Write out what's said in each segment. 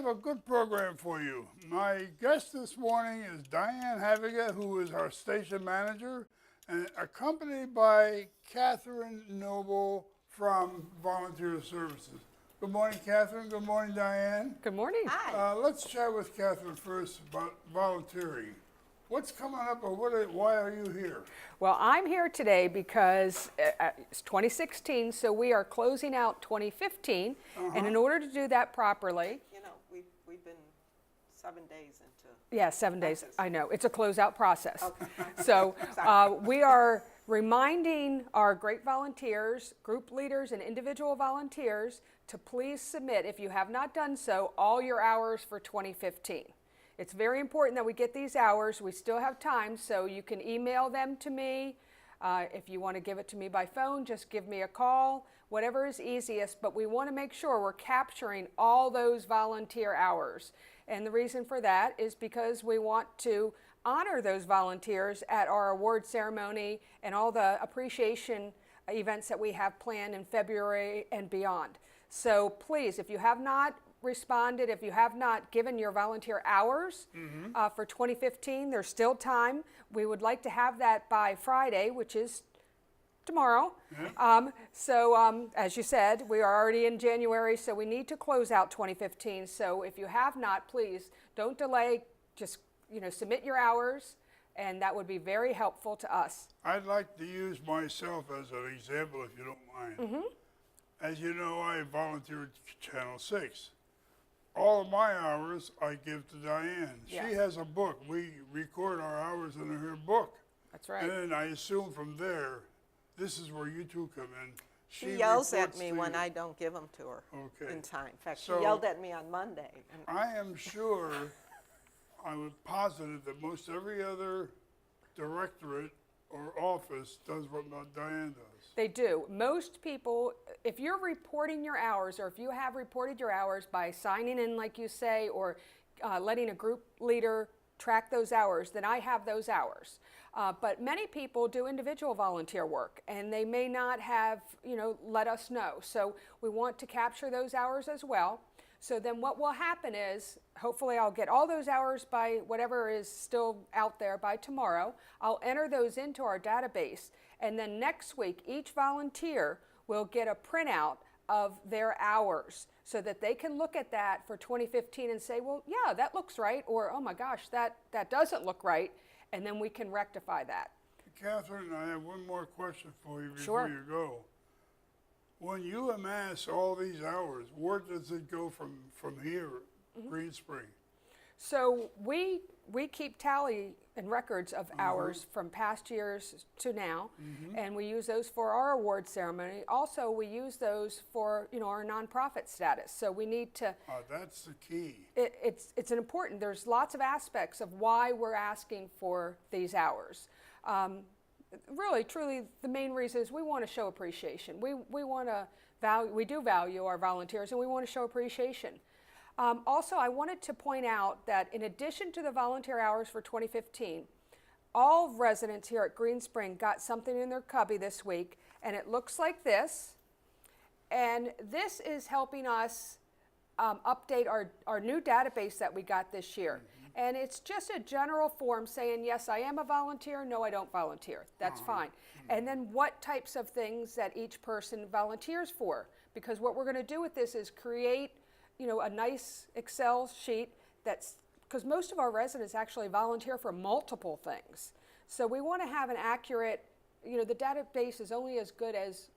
have a good program for you. My guest this morning is Diane Havinga, who is our station manager, and accompanied by Catherine Noble from Volunteer Services. Good morning, Catherine. Good morning, Diane. Good morning. Hi. Let's chat with Catherine first about volunteering. What's coming up, or why are you here? Well, I'm here today because it's 2016, so we are closing out 2015, and in order to do that properly, You know, we've been 7 days into. yeah, 7 days, Process. I know, it's a closeout process. Okay. So Sorry. we are reminding our great volunteers, group leaders, and individual volunteers to please submit, if you have not done so, all your hours for 2015. It's very important that we get these hours. We still have time, so you can email them to me. If you want to give it to me by phone, just give me a call, whatever is easiest. But we want to make sure we're capturing all those volunteer hours. And the reason for that is because we want to honor those volunteers at our award ceremony and all the appreciation events that we have planned in February and beyond. So please, if you have not responded, if you have not given your volunteer hours for 2015, there's still time. We would like to have that by Friday, which is tomorrow. As you said, we are already in January, so we need to close out 2015. So if you have not, please don't delay. Just submit your hours, and that would be very helpful to us. I'd like to use myself as an example, if you don't mind. As you know, I volunteer at Channel 6. All of my hours I give to Diane. Yeah. She has a book. We record our hours in her book. That's right. And then I assume from there, this is where you two come in. She yells at reports me to when you. I don't give them to her Okay. in time. In fact, So- she yelled at me on Monday. And I am sure, I'm positive that most every other directorate or office does what Diane does. They do. Most people, if you're reporting your hours, or if you have reported your hours by signing in, like you say, or letting a group leader track those hours, then I have those hours. But many people do individual volunteer work, and they may not have, let us know. So we want to capture those hours as well. So then what will happen is, hopefully I'll get all those hours by whatever is still out there by tomorrow. I'll enter those into our database. And then next week, each volunteer will get a printout of their hours so that they can look at that for 2015 and say, well, yeah, that looks right. Or, oh my gosh, that doesn't look right. And then we can rectify that. Catherine, I have one more question for you before Sure. you go. When you amass all these hours, where does it go from here, Green Spring? So we keep tally and records of hours from past years to now, and we use those for our award ceremony. Also, we use those for our nonprofit status. So we need to. That's the key. It's an important. There's lots of aspects of why we're asking for these hours. Really, truly, the main reason is we want to show appreciation. We want to value. We do value our volunteers, and we want to show appreciation. Also, I wanted to point out that in addition to the volunteer hours for 2015, all residents here at Green Spring got something in their cubby this week, and it looks like this. And this is helping us update our new database that we got this year. And it's just a general form saying, yes, I am a volunteer, no, I don't volunteer. That's fine. And then what types of things that each person volunteers for. Because what we're going to do with this is create a nice Excel sheet because most of our residents actually volunteer for multiple things. So we want to have an accurate, the database is only as good as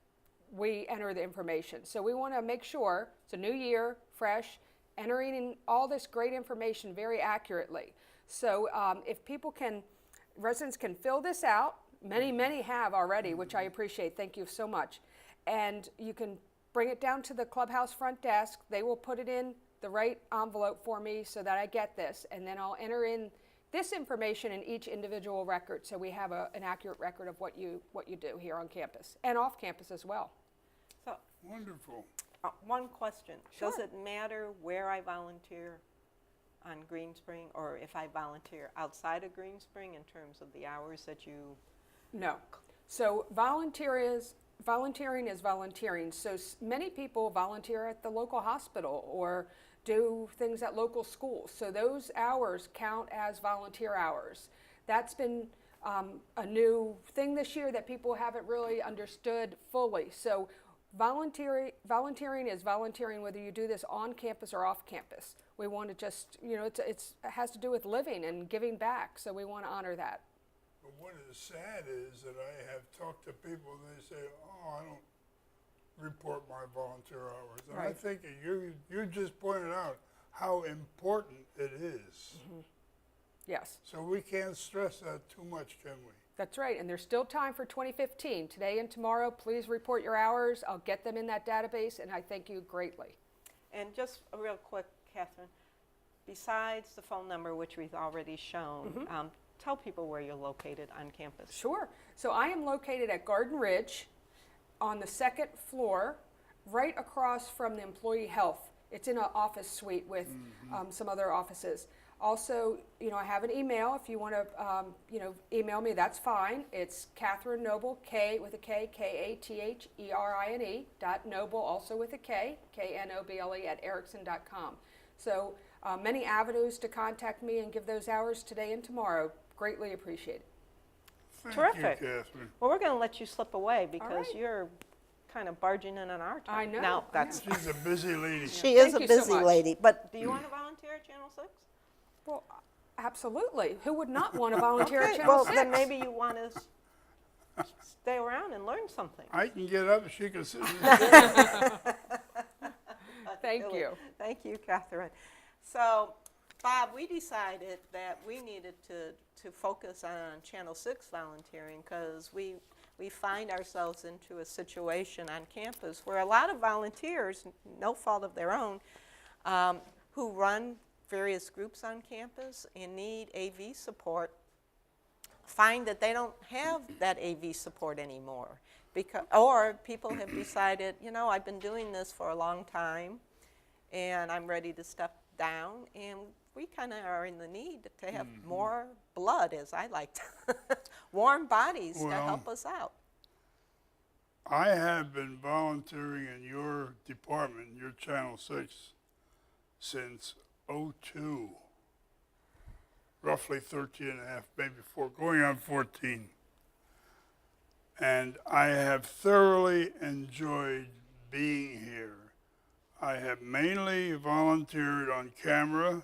we enter the information. So we want to make sure it's a new year, fresh, entering in all this great information very accurately. So if residents can fill this out, many have already, which I appreciate, thank you so much. And you can bring it down to the clubhouse front desk. They will put it in the right envelope for me so that I get this, and then I'll enter in this information in each individual record so we have an accurate record of what you do here on campus and off campus as well. so, Wonderful. one question. Sure. Does it matter where I volunteer on Green Spring, or if I volunteer outside of Green Spring in terms of the hours that you? No. So volunteering is volunteering. So many people volunteer at the local hospital or do things at local schools. So those hours count as volunteer hours. That's been a new thing this year that people haven't really understood fully. So volunteering is volunteering whether you do this on campus or off campus. We want to just, it has to do with living and giving back, so we want to honor that. But what is sad is that I have talked to people and they say, oh, I don't report my volunteer hours. And I Right. think you just pointed out how important it is. Mm-hmm. Yes. So we can't stress that too much, can we? That's right, and there's still time for 2015. Today and tomorrow, please report your hours. I'll get them in that database, and I thank you greatly. And just a real quick, Catherine, besides the phone number, which we've already shown, tell people where you're located on campus. Sure. So I am located at Garden Ridge on the second floor, right across from the employee health. It's in an office suite with some other offices. Also, I have an email. If you want to, email me, that's fine. It's Catherine Noble, K with a K, K-A-T-H-E-R-I-N-E, .Noble, also with a K, K-N-O-B-L-E, @erickson.com. So many avenues to contact me and give those hours today and tomorrow. Greatly appreciated. Thank Terrific. you, Catherine. Well, we're going to let you slip away because right. you're kind of barging in on our time. I know, Now, I that's She's a busy lady. She is Thank a you so busy much. lady. But do you want to volunteer at Channel 6? Well, absolutely. Who would not want to volunteer at Okay, Channel well, 6? then maybe you want to stay around and learn something. I can get up and she can sit in the chair. Thank Really. you. Thank you, Catherine. So, Bob, we decided that we needed to focus on Channel 6 volunteering because we find ourselves into a situation on campus where a lot of volunteers, no fault of their own, who run various groups on campus and need AV support, find that they don't have that AV support anymore. Or people have decided, I've been doing this for a long time and I'm ready to step down, and we kind of are in the need to have more blood, as I like to, warm bodies to Well, help us out. I have been volunteering in your department, your Channel 6, since '02. Roughly 13 and a half, maybe going on 14. And I have thoroughly enjoyed being here. I have mainly volunteered on camera,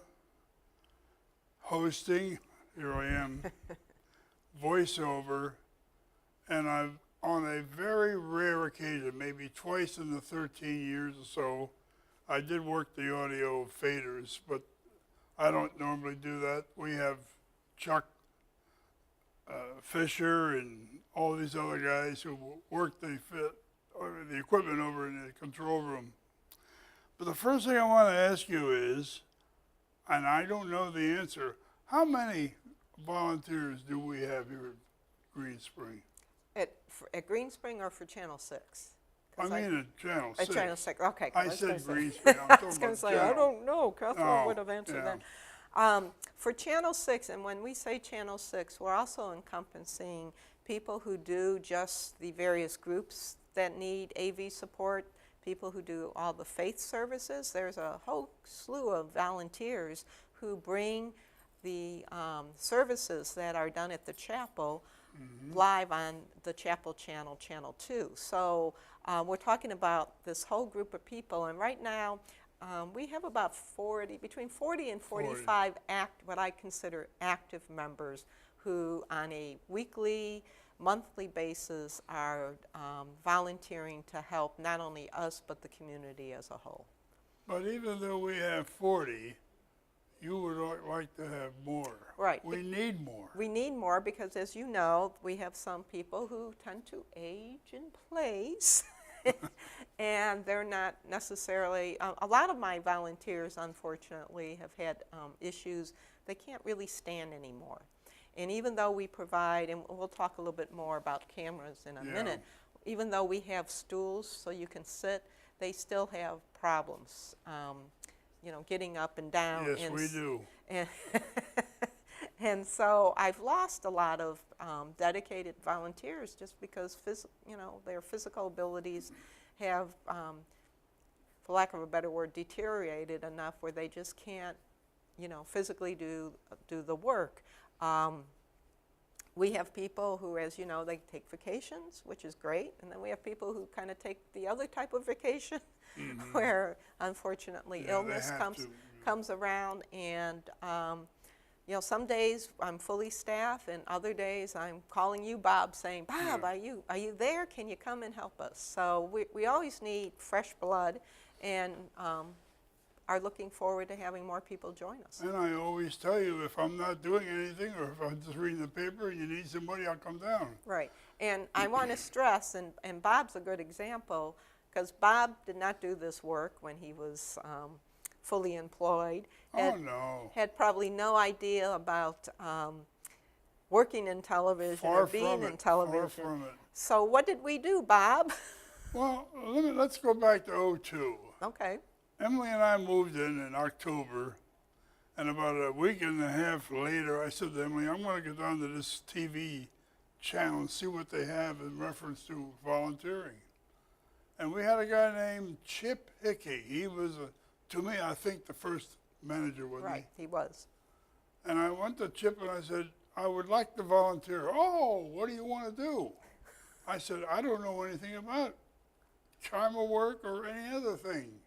hosting, here I am, voiceover, and I've, on a very rare occasion, maybe twice in the 13 years or so, I did work the audio faders, but I don't normally do that. We have Chuck Fisher and all these other guys who work the equipment over in the control room. But the first thing I want to ask you is, and I don't know the answer, how many volunteers do we have here at Green Spring? At Green Spring or for Channel 6? I mean at Channel 6. At Channel 6, okay. I was gonna said say- Green Spring. I'm I talking was going about to say, Channel. I don't know. Catherine Oh, would have answered yeah. that. For Channel 6, and when we say Channel 6, we're also encompassing people who do just the various groups that need AV support, people who do all the faith services. There's a whole slew of volunteers who bring the services that are done at the chapel live on the chapel channel, Channel 2. So we're talking about this whole group of people, and right now we have about between 40 and 45 what I consider active members who on a weekly, monthly basis are volunteering to help not only us but the community as a whole. But even though we have 40, you would like to have more. Right. We need more. We need more because, as you know, we have some people who tend to age in place and they're not necessarily, a lot of my volunteers unfortunately have had issues. They can't really stand anymore. And even though we provide, and we'll talk a little bit more about cameras in a minute, even though we have stools so you can sit, they still have problems, getting up and down. Yes, we do. And so I've lost a lot of dedicated volunteers just because their physical abilities have for lack of a better word, deteriorated enough where they just can't, physically do the work. We have people who, as you know, they take vacations, which is great, and then we have people who kind of take the other type of vacation, where unfortunately illness comes around, and some days I'm fully staffed, and other days I'm calling you, Bob, saying, Bob, are you there? Can you come and help us? So we always need fresh blood, and are looking forward to having more people join us. And I always tell you, if I'm not doing anything, or if I'm just reading the paper and you need somebody, I'll come down. Right. And I want to stress, and Bob's a good example, because Bob did not do this work when he was fully employed. Had probably no idea about working in television or being in television. Far from it. So what did we do, Bob? Well, let's go back to 02. Okay. Emily and I moved in October, and about a week and a half later, I said to Emily, I'm going to get down to this TV channel and see what they have in reference to volunteering. And we had a guy named Chip Hickey. He was, to me, I think the first manager, wasn't he? Right, he was. And I went to Chip and I said, I would like to volunteer. Oh, what do you want to do? I said, I don't know anything about camera work or any other thing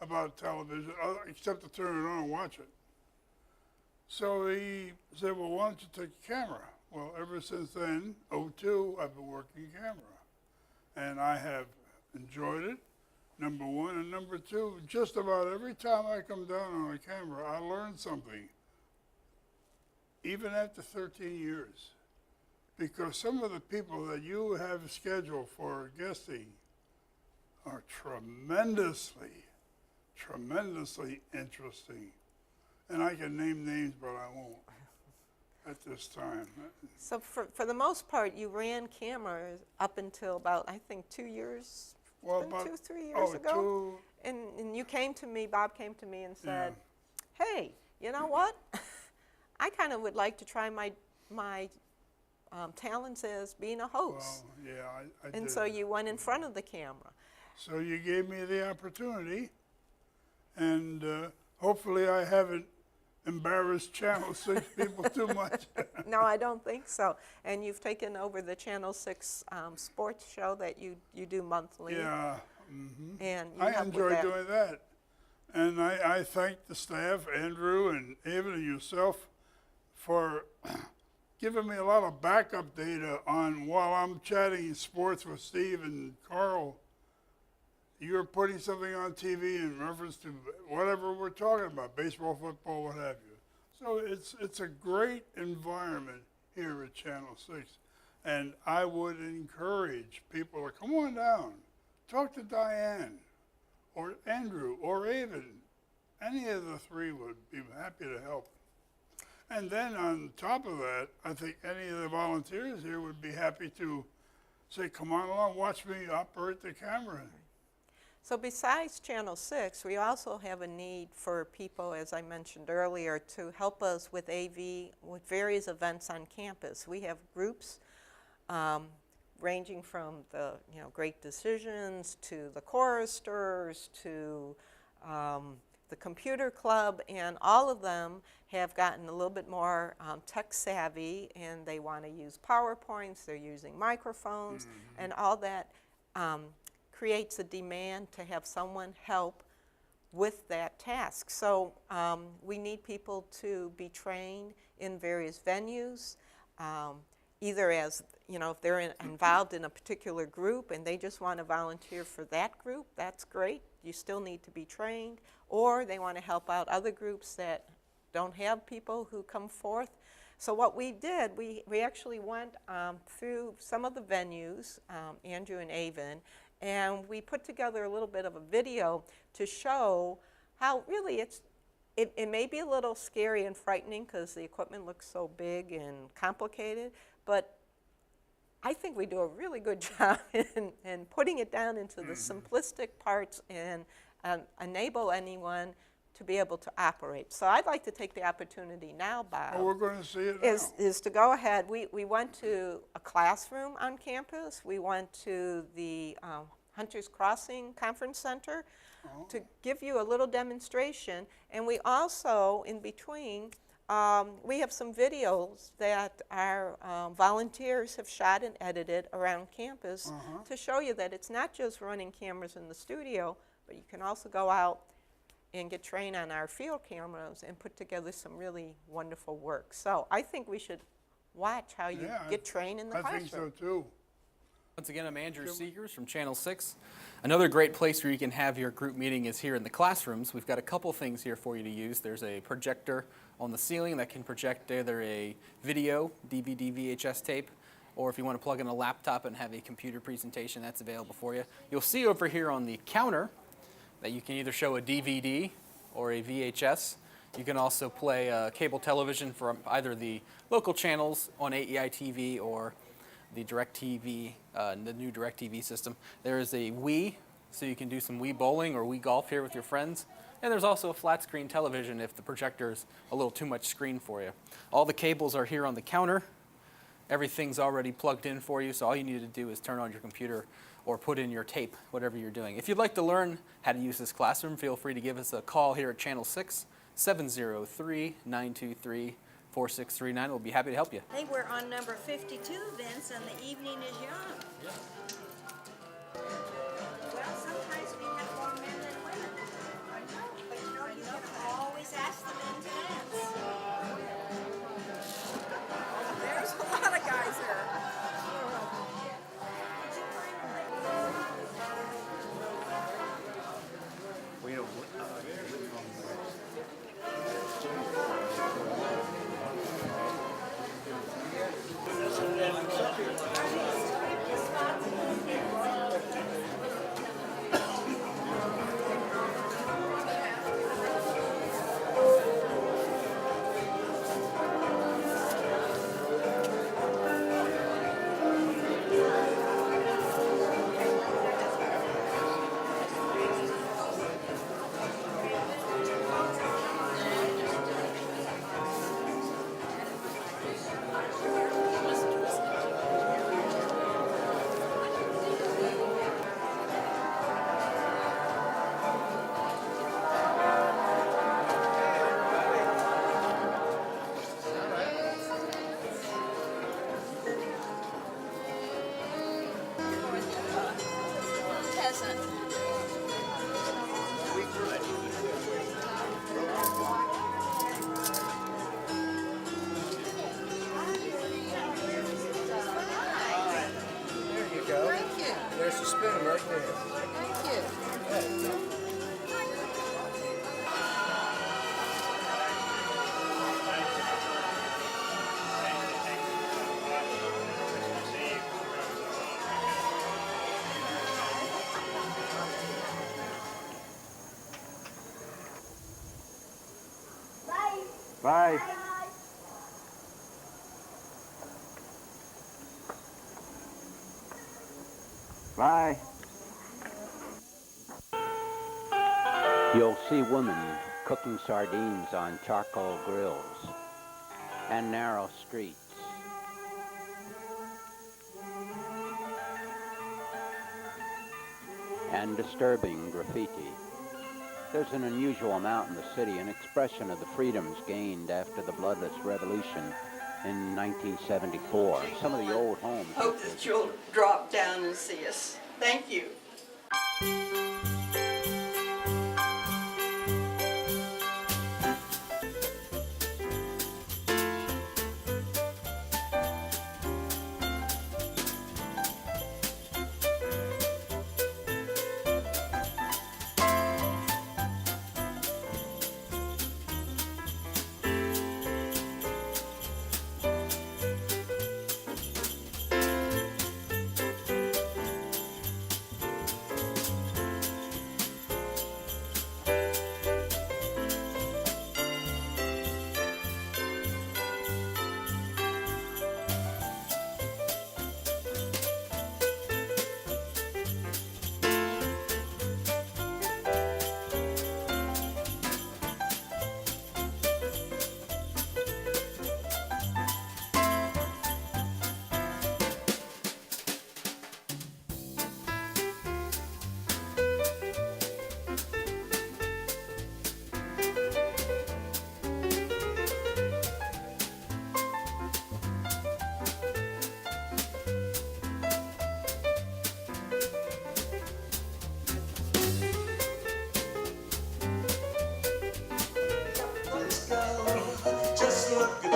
about television, except to turn it on and watch it. So he said, well, why don't you take a camera? Well, ever since then, 02, I've been working camera. And I have enjoyed it, number one. And number two, just about every time I come down on a camera, I learn something, even after 13 years. Because some of the people that you have scheduled for guesting are tremendously interesting. And I can name names, but I won't at this time. So for the most part, you ran cameras up until about, I think, 2 years, Well, 3 years ago? And you came to me, Bob came to me and said, hey, you know what? I kind of would like to try my talents as being a host. Well, yeah, I and did. so you went in front of the camera. So you gave me the opportunity, and hopefully I haven't embarrassed Channel 6 people too much. No, I don't think so. And you've taken over the Channel 6 sports show that you do monthly. Yeah. And you I help with enjoy that. doing that. And I thank the staff, Andrew and Avan and yourself, for giving me a lot of backup data on while I'm chatting sports with Steve and Carl. You're putting something on TV in reference to whatever we're talking about, baseball, football, what have you. So it's a great environment here at Channel 6. And I would encourage people to come on down, talk to Diane, or Andrew, or Avan. Any of the three would be happy to help. And then on top of that, I think any of the volunteers here would be happy to say, come on along, watch me operate the camera. So besides Channel 6, we also have a need for people, as I mentioned earlier, to help us with AV, with various events on campus. We have groups ranging from the Great Decisions to the choristers to the computer club, and all of them have gotten a little bit more tech savvy, and they want to use PowerPoints, they're using microphones, and all that creates a demand to have someone help with that task. So we need people to be trained in various venues, either as, if they're involved in a particular group and they just want to volunteer for that group, that's great. You still need to be trained. Or they want to help out other groups that don't have people who come forth. So what we did, we actually went through some of the venues, Andrew and Avan, and we put together a little bit of a video to show how really it may be a little scary and frightening because the equipment looks so big and complicated, but I think we do a really good job in putting it down into the simplistic parts and enable anyone to be able to operate. So I'd like to take the opportunity now, Bob. Oh, we're going to see it now. Is to go ahead. We went to a classroom on campus. We went to the Hunters Crossing Conference Center. to give you a little demonstration. And we also, in between, we have some videos that our volunteers have shot and edited around campus to show you that it's not just running cameras in the studio, but you can also go out and get trained on our field cameras and put together some really wonderful work. So I think we should watch how you get trained in the classroom. I think so too. Once again, I'm Andrew Seegers from Channel 6. Another great place where you can have your group meeting is here in the classrooms. We've got a couple things here for you to use. There's a projector on the ceiling that can project either a video, DVD, VHS tape, or if you want to plug in a laptop and have a computer presentation, that's available for you. You'll see over here on the counter that you can either show a DVD or a VHS. You can also play cable television from either the local channels on AEI TV or the DirecTV, the new DirecTV system. There is a Wii, so you can do some Wii bowling or Wii golf here with your friends. And there's also a flat screen television if the projector is a little too much screen for you. All the cables are here on the counter. Everything's already plugged in for you, so all you need to do is turn on your computer or put in your tape, whatever you're doing. If you'd like to learn how to use this classroom, feel free to give us a call here at Channel 6, 703-923-4639. We'll be happy to help you. Hey, we're on number 52, Vince, and the evening is young. Well, sometimes we have more men than women. I know, but you know, you can always ask the men to dance. There's a lot of guys there. There's a spoon right there. Thank you. Bye. Bye. You'll see women cooking sardines on charcoal grills and narrow streets. And disturbing graffiti. There's an unusual amount in the city, an expression of the freedoms gained after the bloodless revolution in 1974. Some of the old homes. Hope that you'll drop down and see us. Thank you.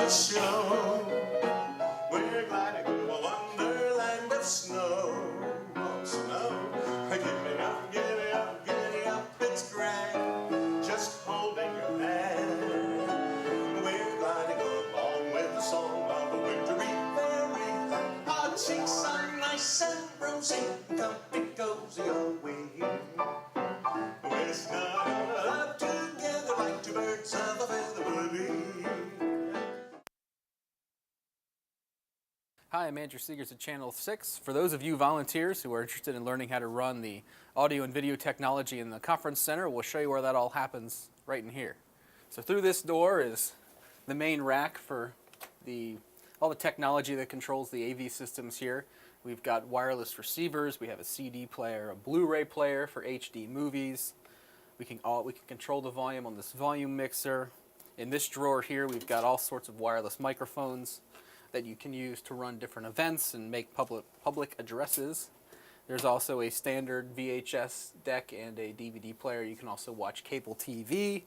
the show. We're gliding through a wonderland of snow. Oh, snow. Giddy up, it's grand. Just holding your hand. We're gliding along with the song of a wintry fairy. Our cheeks are nice and rosy, comfy, cozy away. We're snuggled up together like two birds of a feather would be. Hi, I'm Andrew Seegers at Channel 6. For those of you volunteers who are interested in learning how to run the audio and video technology in the conference center, we'll show you where that all happens right in here. So through this door is the main rack for all the technology that controls the AV systems here. We've got wireless receivers, we have a CD player, a Blu-ray player for HD movies. We can control the volume on this volume mixer. In this drawer here, we've got all sorts of wireless microphones that you can use to run different events and make public addresses. There's also a standard VHS deck and a DVD player. You can also watch cable TV,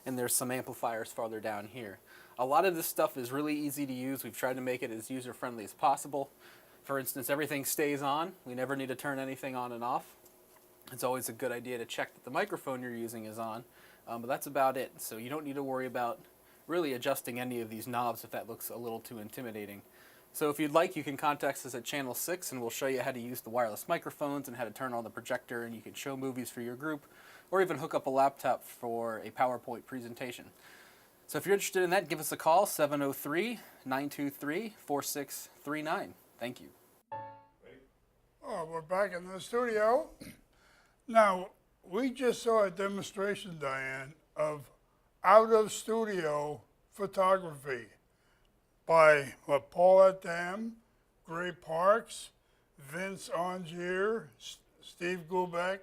and there's some amplifiers farther down here. A lot of this stuff is really easy to use. We've tried to make it as user-friendly as possible. For instance, everything stays on. We never need to turn anything on and off. It's always a good idea to check that the microphone you're using is on, but that's about it. So you don't need to worry about really adjusting any of these knobs if that looks a little too intimidating. So if you'd like, you can contact us at Channel 6 and we'll show you how to use the wireless microphones and how to turn on the projector, and you can show movies for your group or even hook up a laptop for a PowerPoint presentation. So if you're interested in that, give us a call, 703-923-4639. Thank you. Oh, we're back in the studio. Now, we just saw a demonstration, Diane, of out-of-studio photography by Paulette Dam, Gray Parks, Vince Angier, Steve Gubeck.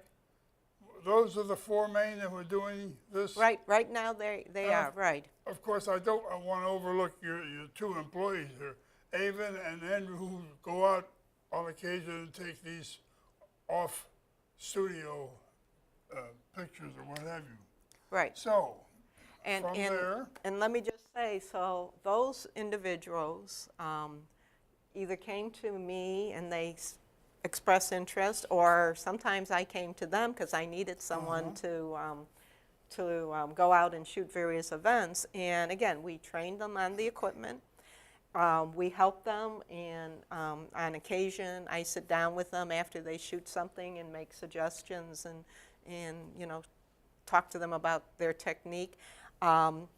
Those are the four main that were doing this? Right now they are, right. Of course, I want to overlook your two employees here, Avan and Andrew, who go out on occasion and take these off-studio pictures or what have you. Right. So, And from there, let me just say, so those individuals either came to me and they expressed interest, or sometimes I came to them because I needed someone to go out and shoot various events. And again, we trained them on the equipment. We help them, and on occasion, I sit down with them after they shoot something and make suggestions and talk to them about their technique. And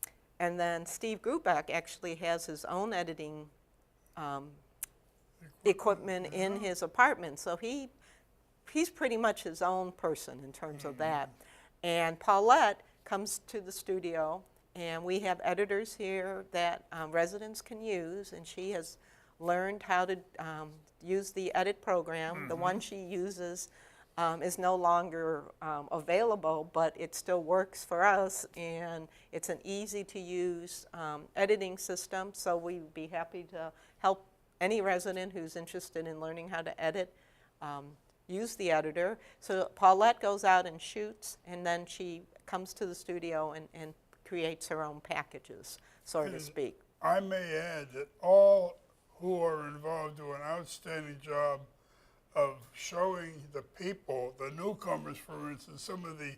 then Steve Grubeck actually has his own editing equipment in his apartment, so he's pretty much his own person in terms of that. And Paulette comes to the studio, and we have editors here that residents can use, and she has learned how to use the edit program. The one she uses is no longer available, but it still works for us, and it's an easy-to-use editing system, so we'd be happy to help any resident who's interested in learning how to edit use the editor. So Paulette goes out and shoots, and then she comes to the studio and creates her own packages, so to speak. I may add that all who are involved do an outstanding job of showing the people, the newcomers, for instance, some of the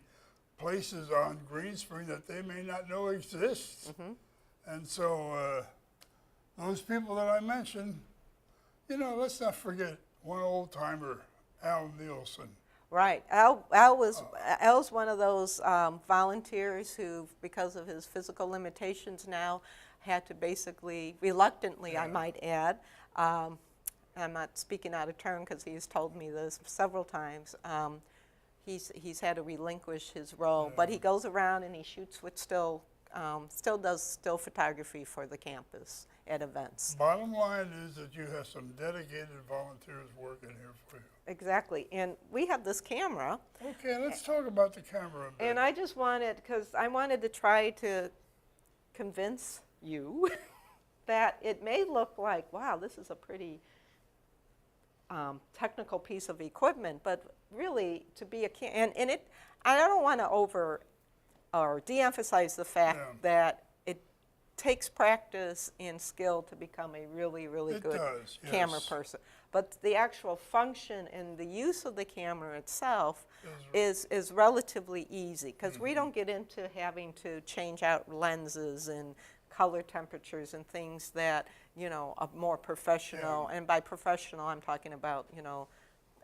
places on green screen that they may not know exists. And so those people that I mentioned, let's not forget one old timer, Al Nielsen. Right. Al was one of those volunteers who, because of his physical limitations now, had to basically, reluctantly I might add, I'm not speaking out of turn because he's told me this several times, he's had to relinquish his role, but he goes around and he shoots with still does still photography for the campus at events. Bottom line is that you have some dedicated volunteers working here for you. Exactly, and we have this camera. Okay, let's talk about the camera a bit. And I just wanted, because I wanted to try to convince you that it may look like, wow, this is a pretty technical piece of equipment, but really to be and it, I don't want to over or de-emphasize the fact that takes practice and skill to become a really, really It good does, camera yes. person. But the actual function and the use of the camera itself is relatively easy, because we don't get into having to change out lenses and color temperatures and things that, you know, are more professional. And by professional, I'm talking about, you know,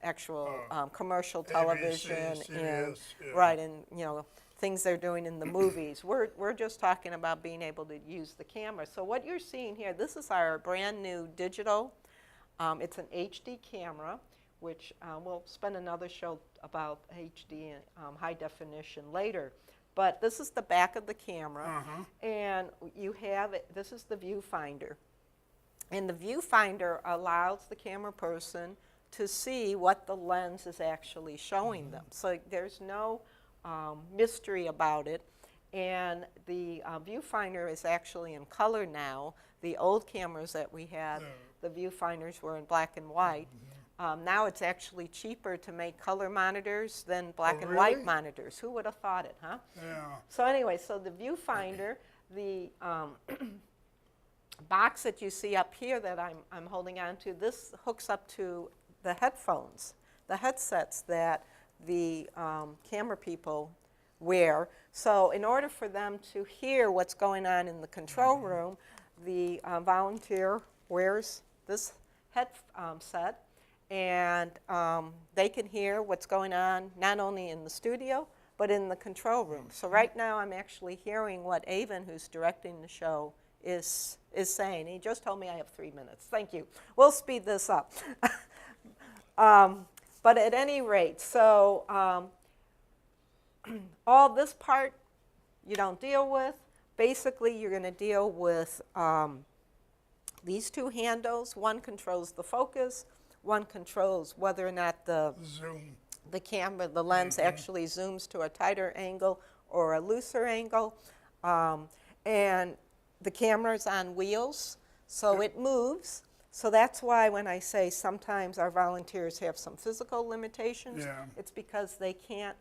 actual commercial television and CBS, yeah. right, and you know, things they're doing in the movies. We're just talking about being able to use the camera. So what you're seeing here, this is our brand new digital. It's an HD camera, which we'll spend another show about HD and high definition later. But this is the back of the camera, and you have it. This is the viewfinder, and the viewfinder allows the camera person to see what the lens is actually showing them. So there's no mystery about it. And the viewfinder is actually in color now. The old cameras that we had, the viewfinders were in black and white. Now it's actually cheaper to make color monitors than black and white really? monitors. Who would have thought it, huh? Yeah. So anyway, so the viewfinder, the box that you see up here that I'm holding on to, this hooks up to the headphones, the headsets that the camera people wear. So in order for them to hear what's going on in the control room, the volunteer wears this headset, and they can hear what's going on not only in the studio, but in the control room. So right now I'm actually hearing what Avan, who's directing the show, is saying. He just told me I have 3 minutes. Thank you. We'll speed this up. But at any rate, so all this part you don't deal with. Basically, you're going to deal with these two handles. One controls the focus. One controls whether or not the Zoom. the camera, the lens actually zooms to a tighter angle or a looser angle. And the camera's on wheels, so it moves. So that's why when I say sometimes our volunteers have some physical limitations, it's because they can't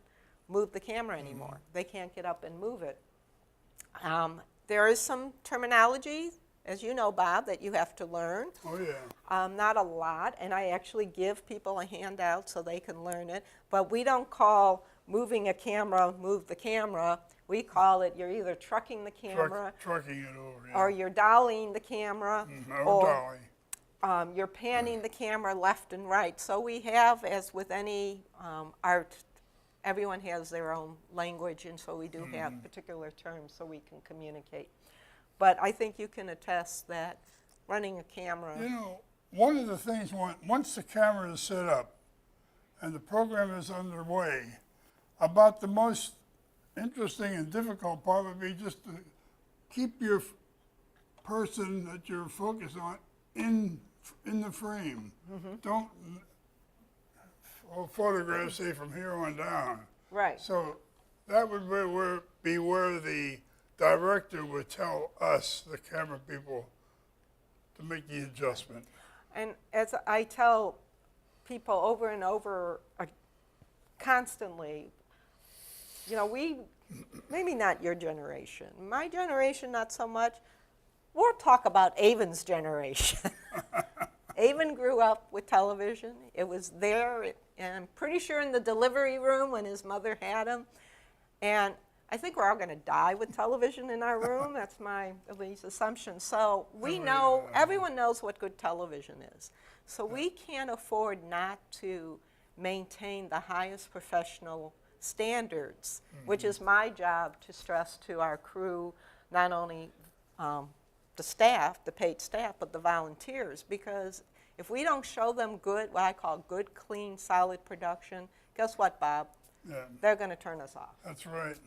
move the camera anymore. They can't get up and move it. There is some terminology, as you know, Bob, that you have to learn. Oh, yeah. Not a lot, and I actually give people a handout so they can learn it. But we don't call moving a camera, move the camera. We call it, you're either trucking the camera, Trucking it over, yeah. or you're dollying the camera, Or dolly. you're panning the camera left and right. So we have, as with any art, everyone has their own language, and so we do have particular terms so we can communicate. But I think you can attest that running a camera. You know, one of the things, once the camera is set up and the program is underway, about the most interesting and difficult part would be just to keep your person that you're focused on in the frame. Don't photograph, say, from here on down. Right. So that would be where the director would tell us, the camera people, to make the adjustment. And as I tell people over and over constantly, you know, maybe not your generation, my generation not so much, we'll talk about Avan's generation. Avan grew up with television. It was there, and I'm pretty sure in the delivery room when his mother had him. And I think we're all going to die with television in our room. That's my at least assumption. So we know, everyone knows what good television is. So we can't afford not to maintain the highest professional standards, which is my job to stress to our crew, not only the staff, the paid staff, but the volunteers. Because if we don't show them good, what I call good, clean, solid production, guess what, Bob? Yeah, They're going to turn us off. that's right.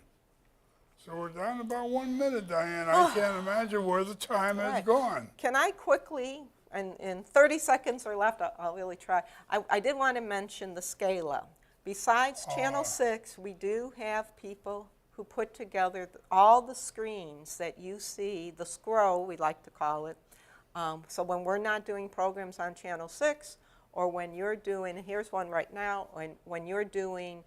So we're down about 1 minute, Diane. I can't imagine where the time has gone. Can I quickly, and in 30 seconds or left, I'll really try. I did want to mention the Scala. Besides Channel 6, we do have people who put together all the screens that you see, the scroll, we like to call it. So when we're not doing programs on Channel 6, or when you're doing, here's one right now, when you're doing,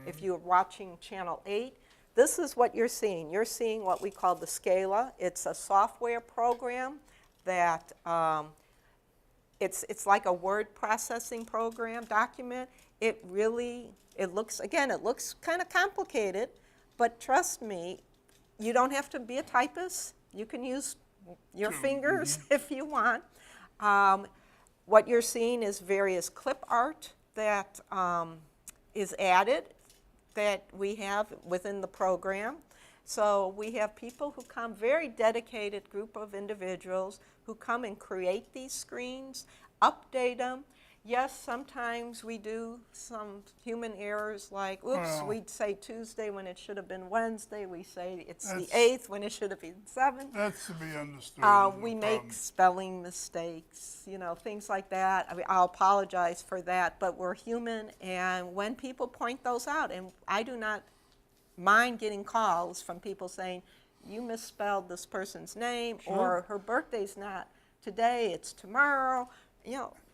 if you're watching Channel 8, this is what you're seeing. You're seeing what we call the Scala. It's a software program that it's like a word processing program document. It looks kind of complicated, but trust me, you don't have to be a typist. You can use your fingers if you want. What you're seeing is various clip art that is added that we have within the program. So we have people who come, very dedicated group of individuals who come and create these screens, update them. Yes, sometimes we do some human errors like, oops, Well, we'd say Tuesday when it should have been Wednesday. We say it's the That's- 8th when it should have been 7th. That's to be understood. no We problem. make spelling mistakes, things like that. I mean, I'll apologize for that, but we're human, and when people point those out, and I do not mind getting calls from people saying, you misspelled this person's name, or her birthday's not today, it's tomorrow,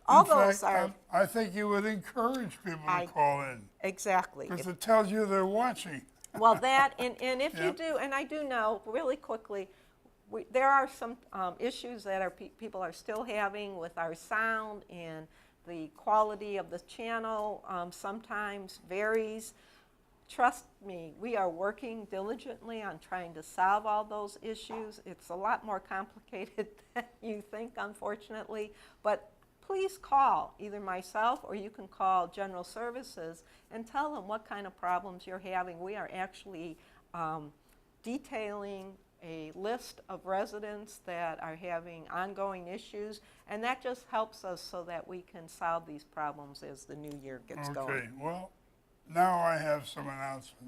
all In those fact, are, I think you would encourage people I- to call in, exactly. because it tells you they're watching. Well, that, and if you Yep. do, and I do know, really quickly, there are some issues that people are still having with our sound, and the quality of the channel sometimes varies. Trust me, we are working diligently on trying to solve all those issues. It's a lot more complicated than you think, unfortunately, but please call either myself or you can call General Services and tell them what kind of problems you're having. We are actually detailing a list of residents that are having ongoing issues, and that just helps us so that we can solve these problems as the new year gets going. Okay, well, now I have some announcements.